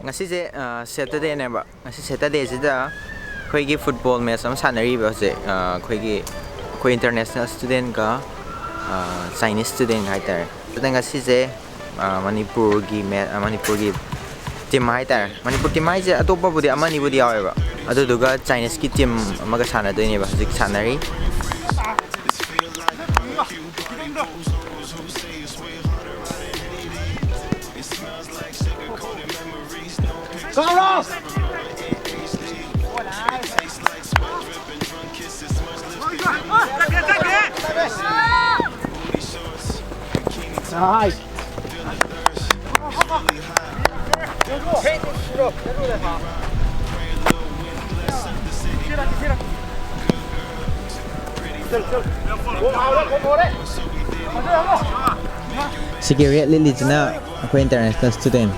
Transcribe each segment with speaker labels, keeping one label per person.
Speaker 1: ngasi Saturday neba ngasi Saturday sida khoi football match am sanari ba se khoi international student ka Chinese student hai tar tada ngasi je Manipur gi team hai tar Manipur team hai je atopa budi amani budi awe ba adu duga Chinese ki team amaga sana doi ne ba hujik sanari
Speaker 2: Nice.
Speaker 1: Sige lili jina aku international student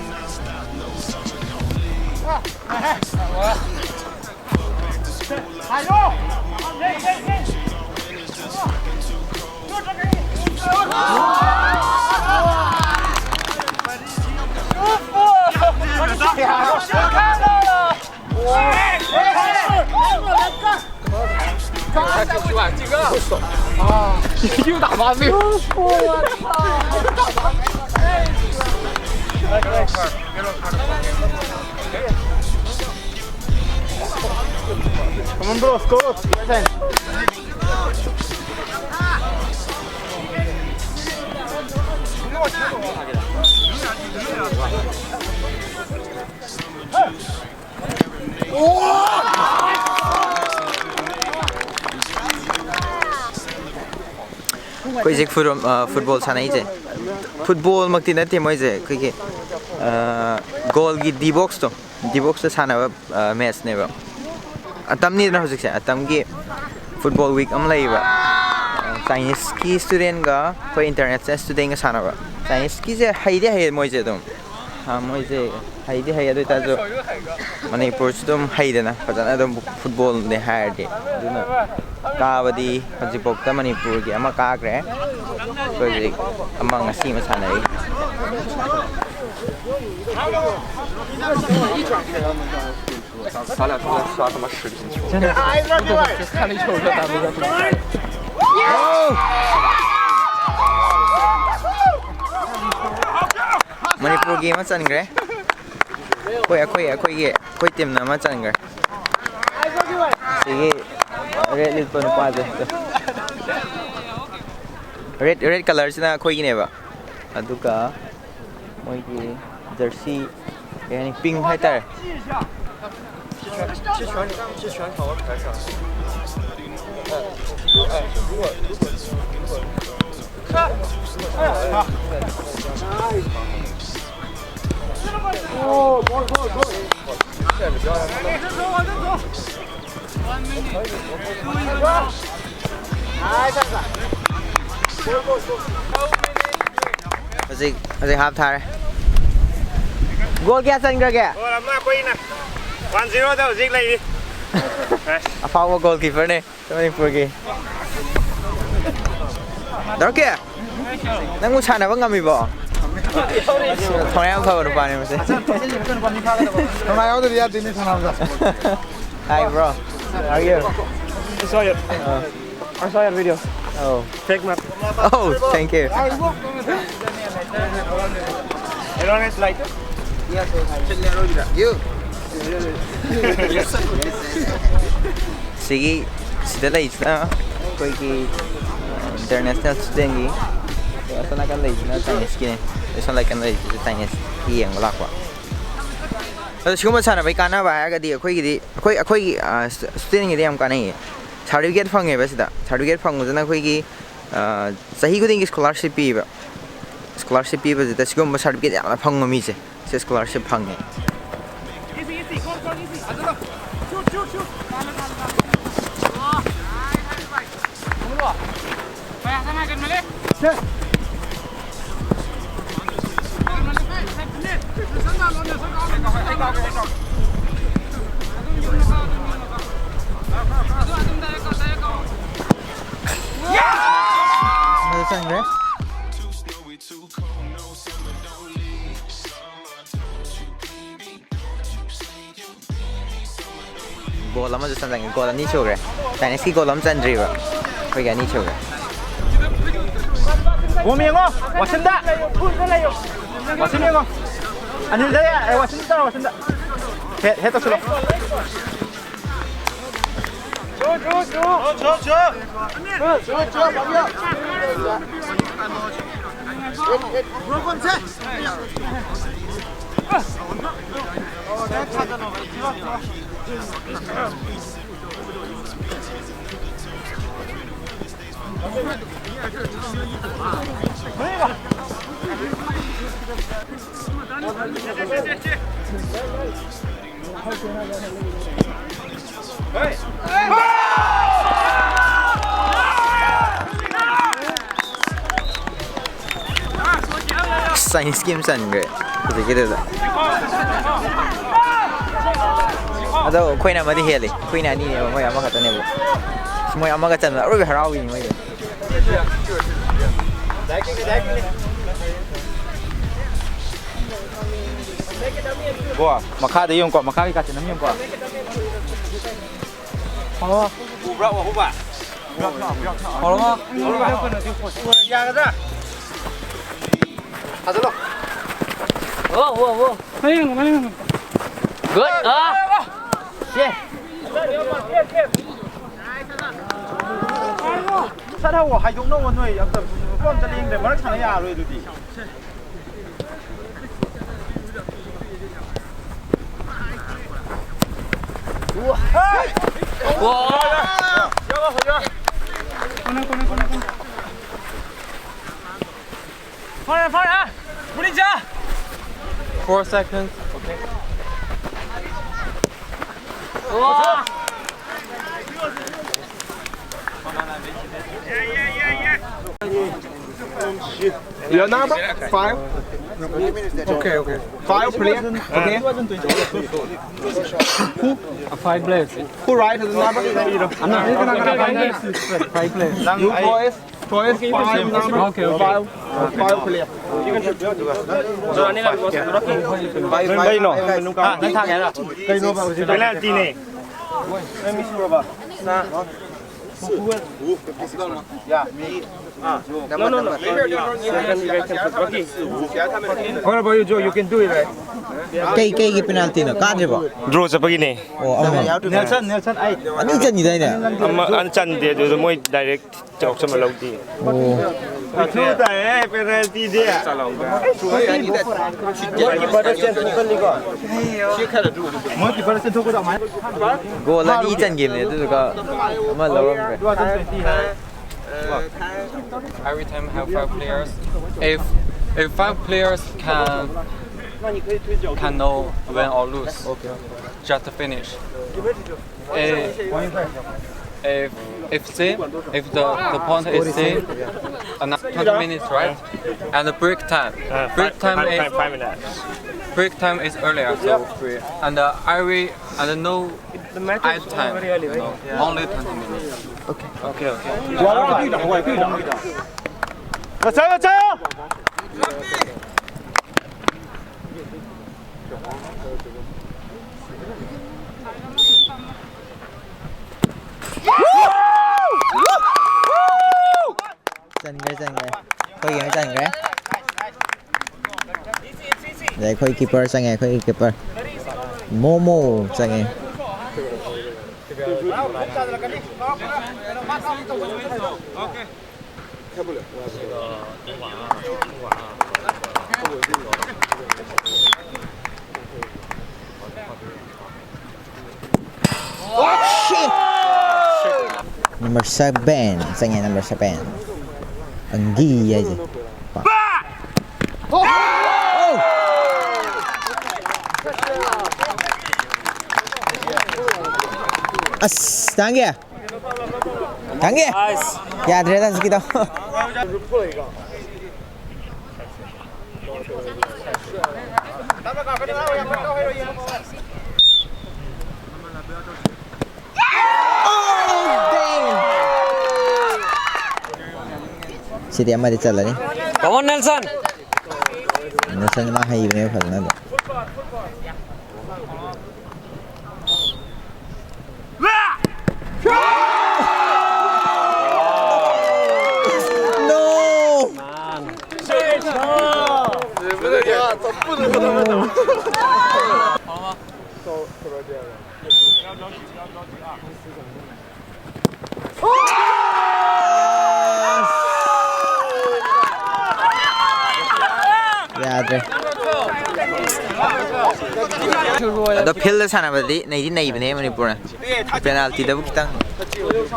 Speaker 2: 又打发没有？我操！Come on, bro, score!
Speaker 1: koi jik football sana ije football makti na te moi je koi ke goal gi d box to sana match ne ba atam ni na hojik se atam gi football week am lai ba Chinese ki student ga koi international student ga sana ba Chinese ki je haide moi je dum moi je haide adu ta jo Manipur dum haide na pajana dum football ne haide duna Kawadi hajipok ta Manipur gi ama ka kre koi ama ngasi ma sanai
Speaker 2: 咱俩出来刷他妈10进球，真的是看了一球就打不过。
Speaker 1: Manipur gi ma chan gre koi team na ma chan gre sige red lit pon pa je red color sina khoi gi ne ba aduka moi gi jersey yani pink hai tar
Speaker 2: 是全场我排上。哦，过。下面表演。哎，站着。
Speaker 1: Masih half thar. Goal kya san kya?
Speaker 3: Goal amma koi na. 1-0 to jik lai đi.
Speaker 1: Afawa goalkeeper ne. Manipur gi. Dar kya? Nang mu chana ba ngami ba? Thong yang pha ba pa ne mase.
Speaker 2: Thong na yaw de ya din ni thong na.
Speaker 1: Hi bro. How are you?
Speaker 3: I saw your video.
Speaker 1: Oh.
Speaker 3: Take map.
Speaker 1: Oh, thank you.
Speaker 3: Everyone is like.
Speaker 1: You. Sige, sida lai na koi ki international student gi. Asa na kan lai na Chinese ki ne. Asa lai kan lai Chinese ki yang la kwa. Siguma sana bai kana ba ga di khoi student gi am kana yi. Certificate phange ba sida. Certificate phangu jana khoi gi sahi guding scholarship pi ba. Scholarship pi ba jita siguma certificate ya phangu mi je. Se scholarship phange. goal ama just sang goal ani chogre Chinese goal am chandriba koi ani chogre
Speaker 3: 몸이고 왔습니다. 왔습니다. 아니 내가 왔습니다. 왔습니다. 해도 슬로.
Speaker 1: Chinese game sangre jadi gitu dah atau kau nak mati heli kau nak ni mau yang apa kata ni bu semua yang apa kata ni orang harau ini mau
Speaker 3: Gua, makan dia yung gua, makan ikan cina yung gua. Halo. Hubra. Halo. Ya kata. Ada lo.
Speaker 2: Wow. Maling. Good. Yeah.
Speaker 3: Sao đâu hai chúng nó một người ở tập con ta liên để mà nó thằng nhà rồi được gì?
Speaker 2: Fire. 부리자. 4 seconds. Okay. 와.
Speaker 3: Your number 5. Okay. 5 player. Okay.
Speaker 2: Who? 5 players.
Speaker 3: Who write the number?
Speaker 2: I'm not. 5 players.
Speaker 3: You boys. 5 number.
Speaker 2: Okay.
Speaker 3: 5 player.
Speaker 2: Rồi anh là
Speaker 3: Cây nọ. Nó thang rồi. Cây nọ vào gì? Đây là gì nè? Em mi sure ba. Na. Yeah, me. No. What about you, Joe? You can do it, right?
Speaker 1: cây cái penalty nó cắt rồi bỏ
Speaker 3: Draw sa pagini. Nelson, ay.
Speaker 1: anh chân gì đây nè
Speaker 3: Ang chan dia do mo direct chok sa malaw di. Two tayo penalty dia.
Speaker 1: goal là đi chân game này tôi có mà lâu lắm rồi
Speaker 2: every time have 5 players. If 5 players can know win or lose. Okay. Just finish. If the point is same, another 20 minutes, right? And the break time. Break time is earlier, so and no ice time. No, only 20 minutes.
Speaker 3: Okay. Watsayo!
Speaker 1: chân cái khơi cái chân cái để khơi keeper sang nghe khơi keeper Momo sang nghe Number 7 sang nghe number 7 ang ghi aja as tangga ya ternyata segitu si Tiama đi chơi này.
Speaker 2: Come on, Nelson.
Speaker 1: Nelson mà hay vậy phải nói được. Yadre. The pillars and the name in Manipuri. Penalty the book.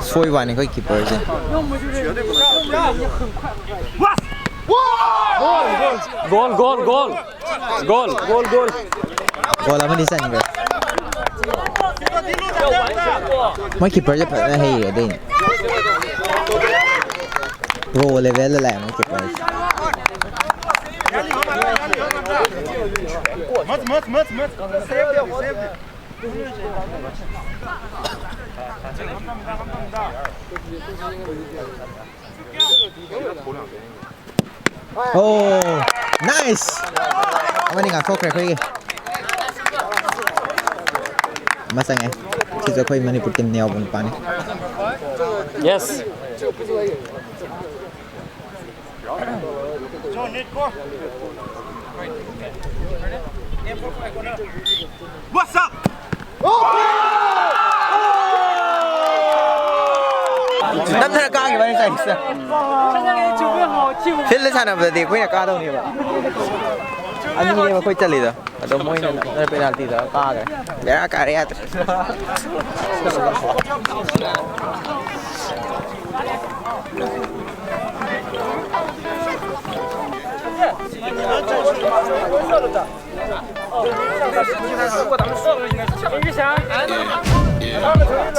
Speaker 1: Soy one in keeper.
Speaker 3: Goal.
Speaker 1: Goal of this angle. My keeper is here. Roll level my keeper. Oh, nice! I'm going to go for it. Masang eh. She's a quite Manipuri team now on pan.
Speaker 3: Yes.
Speaker 2: What's up?
Speaker 1: 남자를 까기 많이 잘 있어. 필드 사는 분들이 그냥 까더니 봐. 아니 이게 거의 잘리다. 너 뭐이는 너 페널티다 까게. 내가 까래야 돼.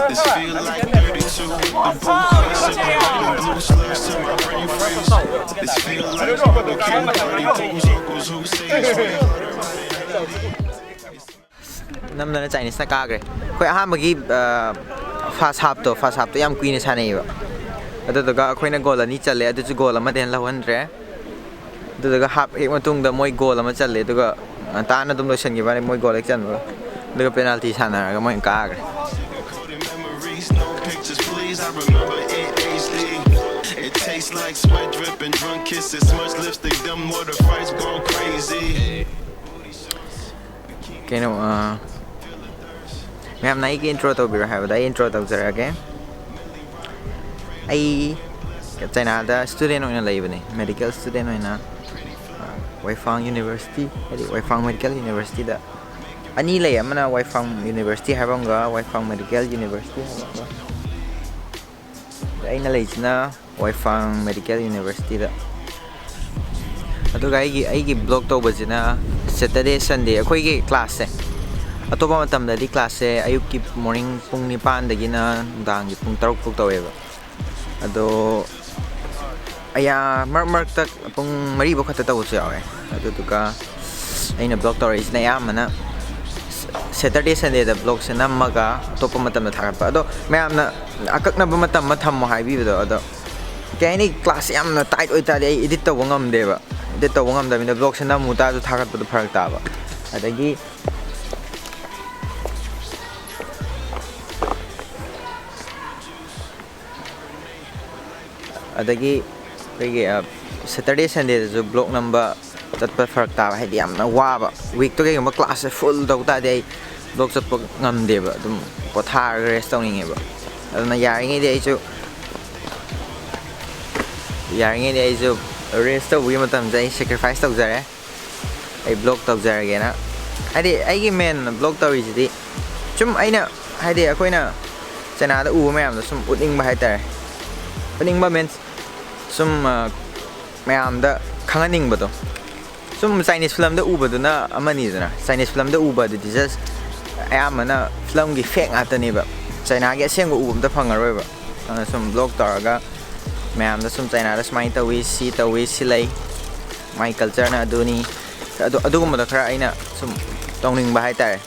Speaker 4: This feel like 32. The vocals in my blue slurs to my brain freeze. This feel like the king party pose uncles who say it's real.
Speaker 1: 남자는 Chinese 나 까게. 거의 아무기 fast half 또 양 queen 사네요. 어떠다가 거기는 goal 아니 잘래. 어떠지 goal 아마 된 라운드래. 어떠다가 half 해 마통다 모이 goal 아마 잘래. 어떠가 ताना तुम लोग शंगी बारे मोई गोल एक चन बोला देखो penalty साना रहा मोई कहाँ गए क्या मैं हम नई की इंट्रो तो भी रहा है बताइए इंट्रो तो जरा के आई चाइना दा स्टूडेंट होने लगी बने मेडिकल स्टूडेंट होने Wasiu University, Wasiu Medical University da. Ani lay mana Wasiu University habanga Wasiu Medical University habanga. Ai na lay na Wasiu Medical University da. Ado ai gi blog to bajina Saturday Sunday akoi gi class se. Atopa matam da di class se ayuk ki morning pung 9 dagi na dang gi pung 3 puk taweba. Ado Aya mark tak pung mari bok kata tahu siapa itu tu ka ini blog stories na ya mana Saturday Sunday da blog senam maga topa matam na thakap ado mayam na akak na matam matam mo haibi bedo ado kaya ini class yam na tight oi tadi edit tahu ngam deba edit tahu ngam da mina blog senam muta tu thakap bedo farak taba adagi Saturday Sunday जो block number चट पर फर्क ताब है दिया हमने Wahab week तो क्या हम क्लास से फुल दौड़ता दे ब्लॉक चट पर गम दे बा तुम पथार रेस्ट तो नहीं है बा अदना यारिंगे दे जो रेस्ट तो वही मतलब जाए sacrifice तो जा रहा है आई ब्लॉक तो जा रहा है ना आई की मेन ब्लॉक तो इसी चुम आई ना कोई ना चना तो ऊपर में हम तो सुम उटिंग बाहर तार उटिंग बा means Sum mayam da kanganing ba to sum Chinese film da uba do na amani na Chinese film da uba de just ayam na film gi fake ata ni ba China gi aseng go ubam da phangaroi ba sum blog taraga mayam da sum China da smai ta wi silai my culture na aduni adu gum da khara aina sum tongning ba hai tar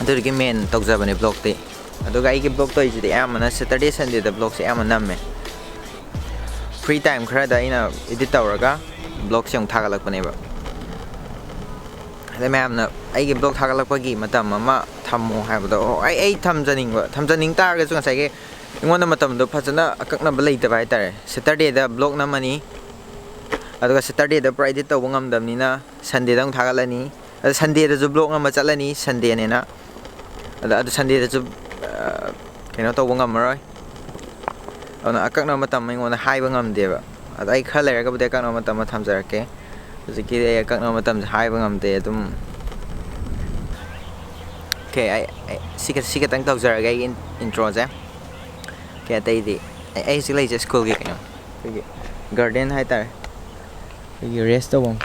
Speaker 1: adu gi main tokja bane blog te adu ga gi blog to ji de ayam na Saturday Sunday da blog se ayam na me free time khara da ina edit tawraga blog se thagalak bane ba le ma'am na ai gi blog thagalak pa gi matam ma thammo haibado ai thamjaning tar ga chung sai ge ingona matam do phajana akakna ba leita ba tare Saturday da blog na mani ꯑꯗꯨꯒ ꯁꯦꯇꯔꯗꯦꯗ ꯄꯨꯔꯥ edit ꯇꯧꯕ ꯉꯝꯗꯕꯅꯤꯅ ꯁꯟꯗꯦꯗ ꯑꯃꯨꯛ ꯊꯥꯒꯠꯂꯅꯤ ꯑꯗ ꯁꯟꯗꯦꯗꯁꯨ block ꯑꯃ ꯆꯠꯂꯅꯤ ꯁꯟꯗꯦꯅꯦꯅ ꯑꯗꯨ ꯁꯟꯗꯦꯗꯁꯨ ꯀꯩꯅꯣ ꯇꯧꯕ ꯉꯝꯃꯔꯣꯏ ꯑꯗꯨꯅ ꯑꯀꯛꯅꯕ ꯃꯇꯝ ꯑꯩꯉꯣꯟꯗ ꯍꯥꯏꯕ ꯉꯝꯗꯦꯕ ꯑꯗ ꯑꯩ ꯈꯔ ꯂꯩꯔꯒꯕꯨꯗꯤ ꯑꯀꯛꯅꯕ ꯃꯇꯝ ꯑꯃ ꯊꯝꯖꯔꯛꯀꯦ ꯍꯧꯖꯤꯛꯀꯤꯗꯤ ꯑꯩ ꯑꯀꯛꯅꯕ ꯃꯇꯝꯁꯦ ꯍꯥꯏꯕ ꯉꯝꯗꯦ ꯑꯗꯨꯝ ꯑꯣꯀꯦ ꯑꯩ ꯁꯤ ꯈꯛꯇꯪ ꯇꯧꯖꯔꯒꯦ ꯑꯩꯒꯤ ꯏꯟꯇ꯭ꯔꯣꯁꯦ ꯑꯣꯀꯦ ꯑꯇꯩꯗꯤ ꯑꯩ ꯍꯧꯖꯤꯛ ꯂꯩꯔꯤꯁꯦ ꯁ꯭ꯀꯨꯜꯒꯤ ꯀꯩꯅꯣ ꯑꯩꯈꯣꯏꯒꯤ ꯒꯥꯔꯗꯦꯟ ꯍꯥꯏꯇꯥꯔꯦ ꯑꯩꯈꯣꯏꯒꯤ ꯔꯦꯁ ꯇꯧꯐꯝ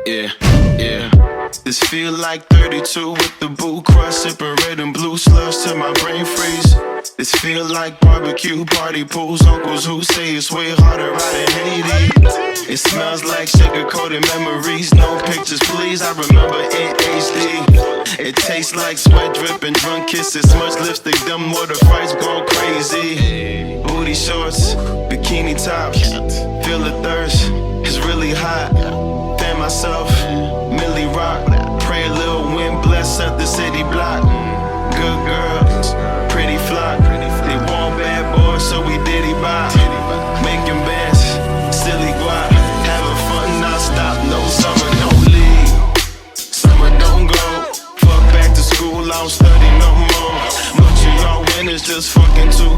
Speaker 4: Yeah, yeah. This feel like 32 with the boot crush, sipping red and blue slush till my brain freeze. This feel like barbecue party pools, uncles who say it's way harder out in Haiti. It smells like sugar-coated memories, no pictures please, I remember in HD. It tastes like sweat dripping, drunk kisses, much lipstick, dumb water fights, go crazy. Booty shorts, bikini tops, feel the thirst, it's really hot. Fan myself, Millie Rock, pray a little wind bless up the city block. Good girls, pretty flock, they want bad boys so we diddy bop. Making bands, silly guap, having fun non-stop, no summer, no leave. Summer don't go, fuck back to school, I don't study no more. Montreal winners just fucking too